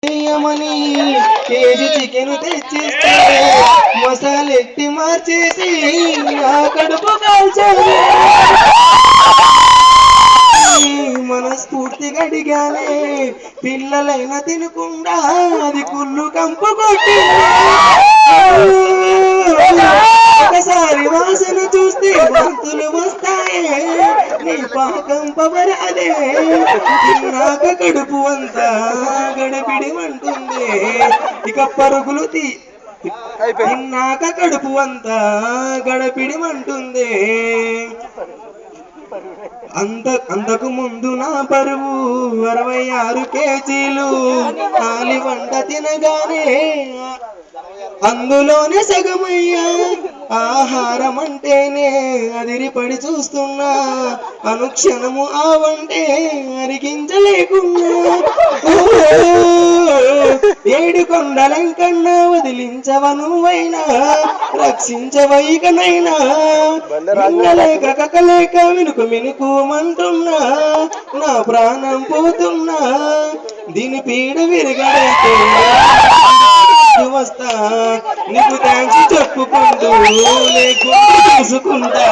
చేయమని KG chicken తెచ్చిస్తే మసాలెట్టి మార్చేసి నా కడుపు కాల్చాలి. మనస్ఫూర్తిగా అడిగానే పిల్లలైనా తినకుండా అది కుళ్ళు కంపు కొట్టి ఒకసారి వాసన చూస్తే వాంతులు వస్తాయే. నీ పాకం పవర్ అదే తిన్నాక కడుపు అంతా గడబిడిమంటుంది. ఇక పరుగులు తిన్నాక కడుపు అంతా గడబిడిమంటుంది. అంతకు ముందు నా బరువు 66 కేజీలు. నాలి వంట తినగానే అందులోనే సగమయ్యా. ఆహారం అంటేనే అదిరిపడి చూస్తున్నా, అనుక్షణము ఆ వంటే అరిగించలేకున్నా. ఏడు కొండలంకన్నా వదిలించవ నువ్వైనా, రక్షించవైకనైనా. వినలేక కకలేక మినుకు మినుకుమంటున్నా, నా ప్రాణం పోతున్నా. దీని పీడ విరగడైతే వస్తా, నీకు థ్యాంక్స్ చెప్పుకుంటూ లేకుండా చూసుకుంటా.